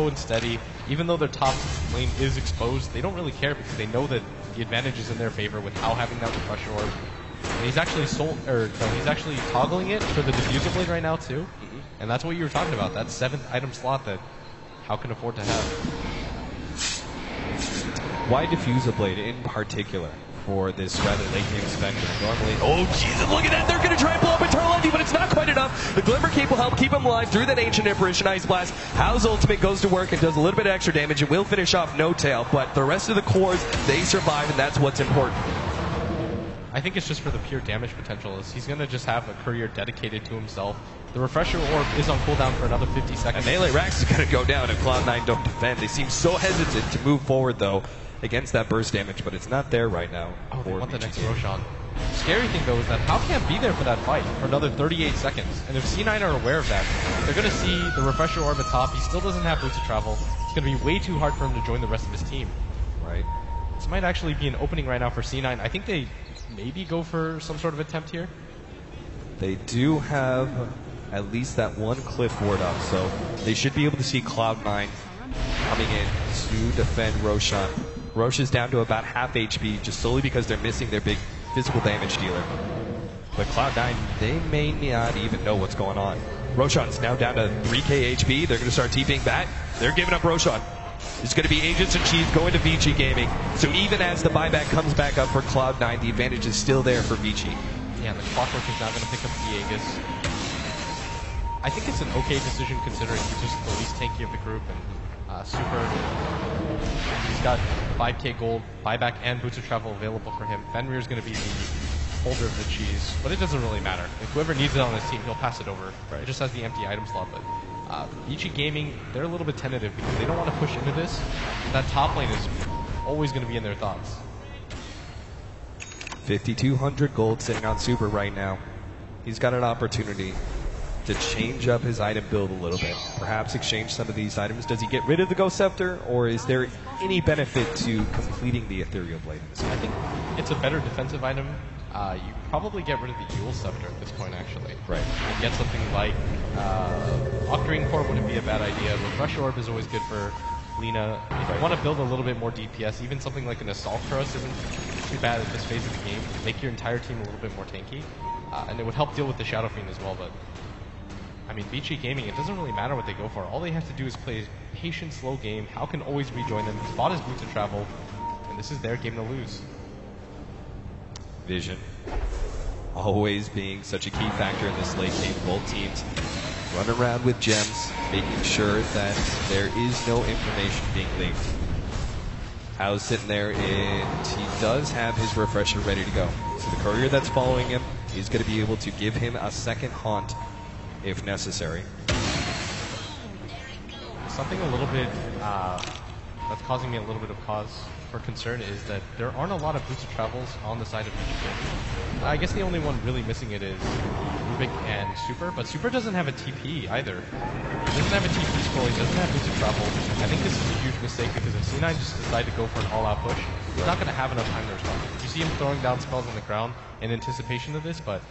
and steady. Even though their top lane is exposed, they don't really care because they know that the advantage is in their favor without having that refresher orb. And he's actually he's actually toggling it for the diffuser blade right now too. And that's what you were talking about, that 7th item slot that How can afford to have. Why diffuser blade in particular for this rather late game Spectre? Normally, oh Jesus, look at that, they're going to try and blow up Eternal Envy, but it's not quite enough. The Glimmer Cape will help keep him alive through that Ancient Apparition Ice Blast. Hao's ultimate goes to work and does a little bit of extra damage. It will finish off No Tail, but the rest of the cores, they survive, and that's what's important. I think it's just for the pure damage potential. He's going to just have a courier dedicated to himself. The refresher orb is on cooldown for another 50 seconds. And Melee Rax is going to go down if Cloud9 don't defend. They seem so hesitant to move forward, though, against that burst damage, but it's not there right now. Oh, they want the next Roshan. Scary thing, though, is that Hao can't be there for that fight for another 38 seconds. And if C9 are aware of that, they're going to see the refresher orb at top. He still doesn't have boots of travel. It's going to be way too hard for him to join the rest of his team. Right. This might actually be an opening right now for C9. I think they maybe go for some sort of attempt here. They do have at least that one cliff ward up, so they should be able to see Cloud9 coming in to defend Roshan. Rosh is down to about half HP just solely because they're missing their big physical damage dealer. But Cloud9, they may not even know what's going on. Roshan's now down to 3k HP. They're going to start TPing back. They're giving up Roshan. It's going to be Agents and Chief going to Vici Gaming. So even as the buyback comes back up for Cloud9, the advantage is still there for Vici. Yeah, the Clockwork is now going to pick up the Aegis. I think it's an okay decision considering he's just the least tanky of the group, and Super, he's got 5k gold, buyback, and boots of travel available for him. Fenrir's going to be the holder of the cheese, but it doesn't really matter. If whoever needs it on his team, he'll pass it over. Right. It just has the empty item slot, but Vici Gaming, they're a little bit tentative because they don't want to push into this. That top lane is always going to be in their thoughts. 5,200 gold sitting on Super right now. He's got an opportunity to change up his item build a little bit. Perhaps exchange some of these items. Does he get rid of the Ghost Scepter, or is there any benefit to completing the Ethereal Blade? I think it's a better defensive item. You probably get rid of the Eul Scepter at this point, actually. Right. And get something like Octarine Core wouldn't be a bad idea. Refresh Orb is always good for Lina. If you want to build a little bit more DPS, even something like an Assault Cross isn't too bad at this phase of the game. Make your entire team a little bit more tanky. And it would help deal with the Shadow Fiend as well, but I mean, Vici Gaming, it doesn't really matter what they go for. All they have to do is play a patient, slow game. How can always rejoin them? He's bought his boots of travel, and this is their game to lose. Vision always being such a key factor in this late game. Both teams run around with gems, making sure that there is no information being leaked. Hao's sitting there, and he does have his refresher ready to go. So the courier that's following him is going to be able to give him a second haunt if necessary. Something a little bit that's causing me a little bit of cause for concern is that there aren't a lot of boots of travels on the side of Vici. I guess the only one really missing it is Rubik and Super, but Super doesn't have a TP either. He doesn't have a TP scroll, he doesn't have boots of travel. I think this is a huge mistake because if C9 just decide to go for an all-out push, he's not going to have enough time to respond. You see him throwing down spells on the ground in anticipation of this, but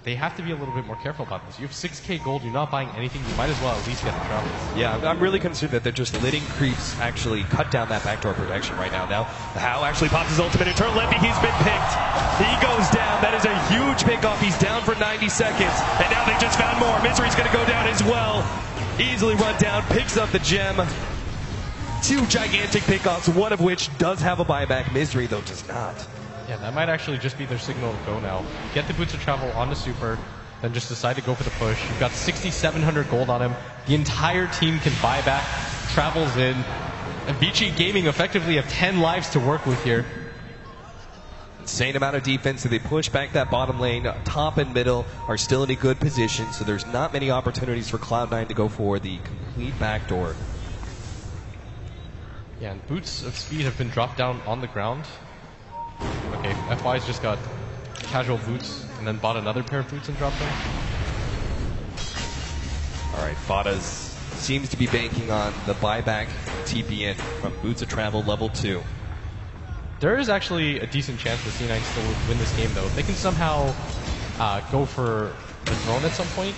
they have to be a little bit more careful about this. You have 6k gold, you're not buying anything, you might as well at least get the travels. Yeah, I'm really concerned that they're just letting creeps actually cut down that backdoor protection right now. Now, Hao actually pops his ultimate Eternal Envy, he's been picked. He goes down, that is a huge pickoff, he's down for 90 seconds. And now they just found more, Misery's gonna go down as well. Easily run down, picks up the gem. Two gigantic pickoffs, one of which does have a buyback. Misery, though, does not. Yeah, that might actually just be their signal to go now. Get the boots of travel onto Super, then just decide to go for the push. You've got 6,700 gold on him. The entire team can buy back, travels in. And Vici Gaming effectively have 10 lives to work with here. Insane amount of defense, so they push back that bottom lane. Top and middle are still in a good position, so there's not many opportunities for Cloud9 to go for the complete backdoor. Yeah, and boots of speed have been dropped down on the ground. Okay, FY's just got casual boots and then bought another pair of boots and dropped them. Alright, Fadas seems to be banking on the buyback TPN from Boots of Travel level 2. There is actually a decent chance that C9 still win this game though. If they can somehow go for the throne at some point,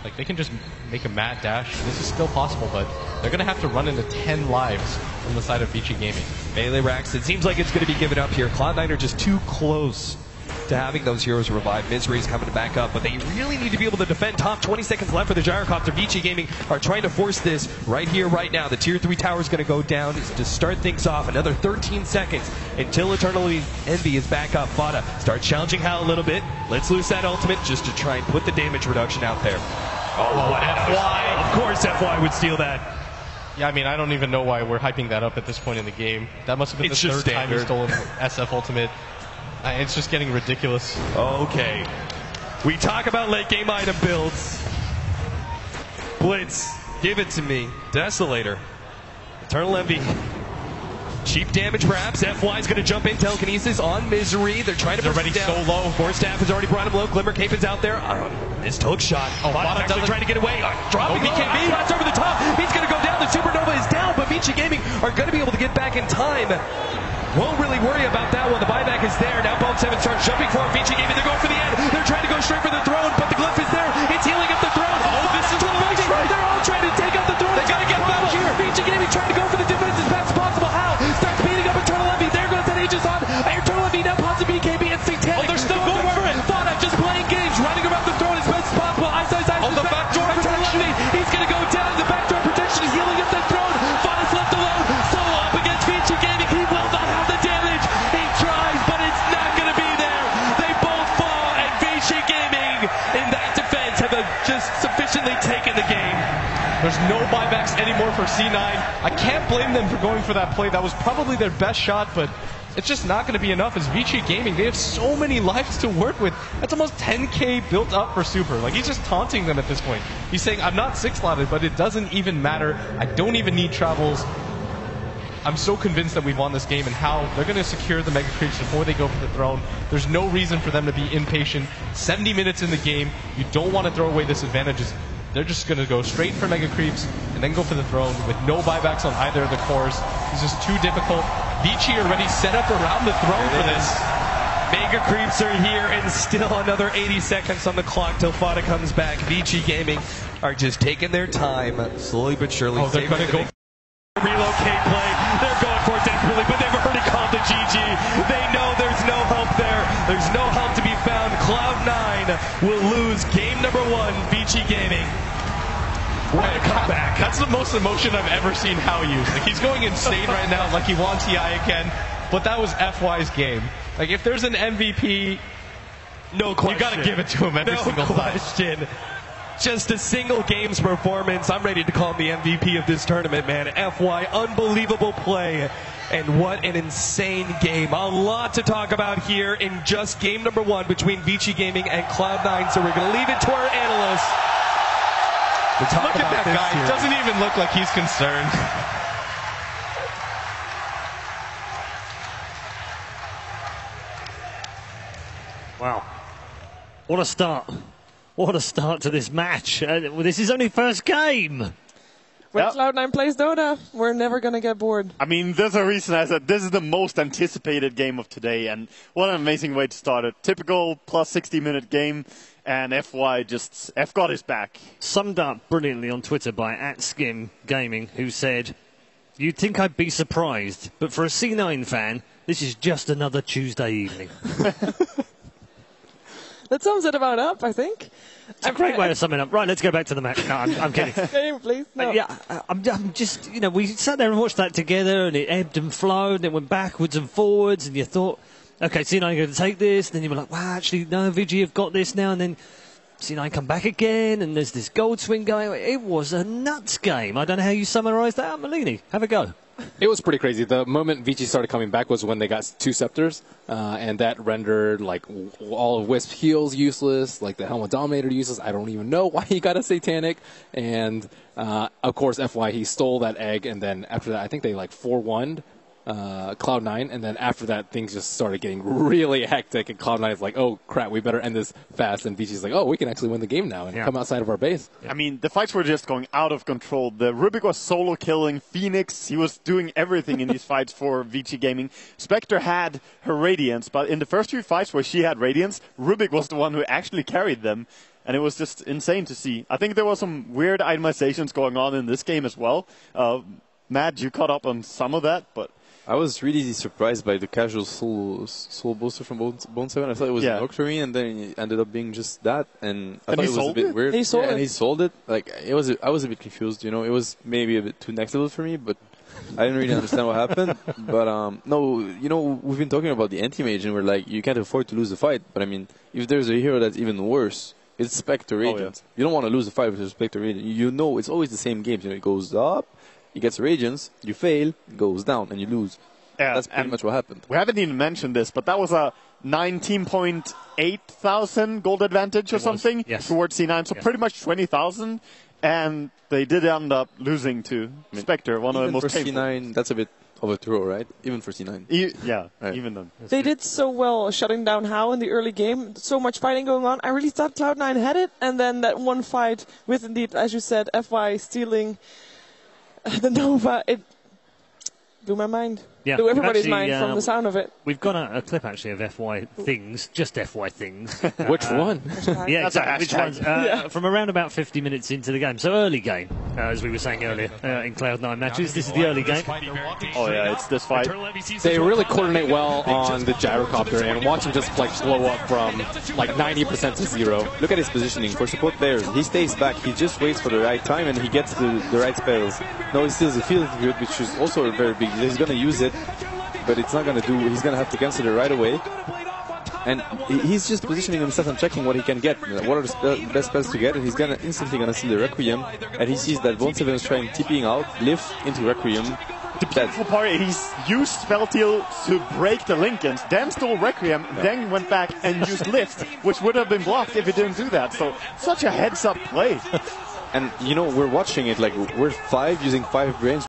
Like, they can just make a mad dash. This is still possible, but they're going to have to run into 10 lives on the side of Vici Gaming. Melee racks, it seems like it's going to be given up here. Cloud9 are just too close to having those heroes revive. Misery's coming to back up, but they really need to be able to defend top. 20 seconds left for the Gyrocopter. Vici Gaming are trying to force this right here, right now. The tier 3 tower is going to go down to start things off. Another 13 seconds until Eternally Envy is back up. Fada starts challenging Hal a little bit. Let's loose that ultimate just to try and put the damage reduction out there. Oh, what FY! Of course FY would steal that. Yeah, I mean, I don't even know why we're hyping that up at this point in the game. That must have been the third time he stole an SF ultimate. It's just getting ridiculous. Okay. We talk about late game item builds. Blitz, give it to me. Desolator. Eternal Envy. Cheap damage perhaps. FY's going to jump in. Telekinesis on Misery. They're trying to already so low. Force Staff has already brought him low. Glimmer Cape is out there. Missed hook shot. Fada actually trying to get away. Dropping BKB. Flash over the top. He's going to go down. The Supernova is down, but Vici Gaming are going to be able to get back in time. Won't really worry about that one. The buyback is there. Now Bone 7 starts jumping for Vici Gaming. They're going for the end. They're trying to go straight for the throne, but the glyph is there. It's healing up the throne. Oh, this is what they're all trying to take out the throne. They got to get back here. Vici Gaming trying to go for the defense as fast as possible. How? Starts beating up Eternal Envy. There goes that Aegis on. Eternal Envy now pops a BKB and Satanic. Oh, they're still going for it. Fada just playing games, running around the throne as best as possible. Ice. Oh, the backdoor protection. He's going to go down. The backdoor protection is healing up the throne. Fada's left alone. Solo up against Vici Gaming. He will not have the damage. He tries, but it's not going to be there. They both fall, and Vici Gaming in that defense have just sufficiently taken the game. There's no buybacks anymore for C9. I can't blame them for going for that play. That was probably their best shot, but it's just not going to be enough as Vici Gaming. They have so many lives to work with. That's almost 10k built up for Super. Like, he's just taunting them at this point. He's saying, I'm not 6-slotted, but it doesn't even matter. I don't even need travels. I'm so convinced that we've won this game, and how they're going to secure the Mega Creeps before they go for the throne. There's no reason for them to be impatient. 70 minutes in the game. You don't want to throw away this advantage. They're just going to go straight for Mega Creeps and then go for the throne with no buybacks on either of the cores. It's just too difficult. Vici already set up around the throne for this. Mega Creeps are here, and still another 80 seconds on the clock till Fada comes back. Vici Gaming are just taking their time, slowly but surely. Oh, they're going to go relocate play. They're going for it desperately, but they've already called the GG. They know there's no help there. There's no help to be found. Cloud9 will lose game number 1, Vici Gaming. What a comeback. That's the most emotion I've ever seen Hal use. Like, he's going insane right now, like he wants TI again. But that was FY's game. Like, if there's an MVP, no question. You got to give it to him every single question. Just a single game's performance. I'm ready to call him the MVP of this tournament, man. FY, unbelievable play. And what an insane game. A lot to talk about here in just game number 1 between Vici Gaming and Cloud9. So we're going to leave it to our analysts. Look at that guy. He doesn't even look like he's concerned. Wow. What a start. What a start to this match. This is only first game. When Cloud9 plays Dota, we're never going to get bored. I mean, there's a reason I said this is the most anticipated game of today, and what an amazing way to start it. Typical plus 60-minute game, and FY just got his back. Summed up brilliantly on Twitter by @SkimGaming, who said, "You'd think I'd be surprised, but for a C9 fan, this is just another Tuesday evening." That sums it about up, I think. It's a great way to sum it up. Right, let's go back to the match. No, I'm kidding. Game, please. No. I'm just, we sat there and watched that together, and it ebbed and flowed, and it went backwards and forwards, and you thought, okay, C9 are going to take this, and then you were like, wow, actually, no, Vici have got this now, and then C9 come back again, and there's this gold swing going. It was a nuts game. I don't know how you summarise that. Malini, have a go. It was pretty crazy. The moment Vici started coming back was when they got 2 scepters, and that rendered like all of Wisp heals useless, like the Helmet Dominator useless. I don't even know why he got a Satanic, and of course FY, he stole that egg, and then after that I think they like 4-1'd Cloud9, and then after that things just started getting really hectic, and Cloud9 is like, oh crap, we better end this fast, and Vici's like, oh, we can actually win the game now and come outside of our base. I mean, the fights were just going out of control. The Rubik was solo killing Phoenix. He was doing everything in these fights for Vici Gaming. Spectre had her Radiance, but in the first few fights where she had Radiance, Rubik was the one who actually carried them. and it was just insane to see. I think there were some weird itemizations going on in this game as well. Matt, you caught up on some of that, but I was really surprised by the casual soul booster from Bone 7. I thought it was an Octarine, and then it ended up being just that. And I thought it was a bit weird. He sold it. And he sold it. Like I was a bit confused. You know, it was maybe a bit too next level for me, but I didn't really understand what happened. But no, you know, we've been talking about the anti-mage, and we're like, you can't afford to lose the fight. But I mean, if there's a hero that's even worse, it's Spectre Radiant. You don't want to lose the fight with Spectre Radiant. You know, it's always the same games. You know, it goes up. He gets Radiance, you fail, it goes down, and you lose. Yeah, that's pretty much what happened. We haven't even mentioned this, but that was a 19.8 thousand gold advantage or something towards C9, so pretty much 20,000, and they did end up losing to Spectre, one of the most painful. C9, that's a bit of a throw, right? Even for C9. Even then. They did so well shutting down How in the early game. So much fighting going on. I really thought Cloud9 had it, and then that one fight with, indeed, as you said, FY stealing the Nova, it blew my mind. Yeah, blew everybody's mind from the sound of it. We've got a clip actually of FY things, just FY things. Which one? Yeah, exactly. Which ones? From around about 50 minutes into the game. So early game, as we were saying earlier, in Cloud9 matches. This is the early game. Oh yeah, it's this fight. They really coordinate well on the gyrocopter, and watch him just like blow up from like 90% to 0. Look at his positioning. For support players, he stays back. He just waits for the right time, and he gets the right spells. No, he steals the field grid, which is also very big. He's going to use it, but it's not going to do. He's going to have to cancel it right away. And he's just positioning himself and checking what he can get. What are the best spells to get? And he's instantly going to steal the Requiem. And he sees that Bone 7 is trying TPing out, lift into Requiem. The beautiful part is he's used Spell Steal to break the Lincolns, then stole Requiem, then went back and used Lift, which would have been blocked if he didn't do that. So, such a heads-up play. And, you know, we're watching it like we're using 5 range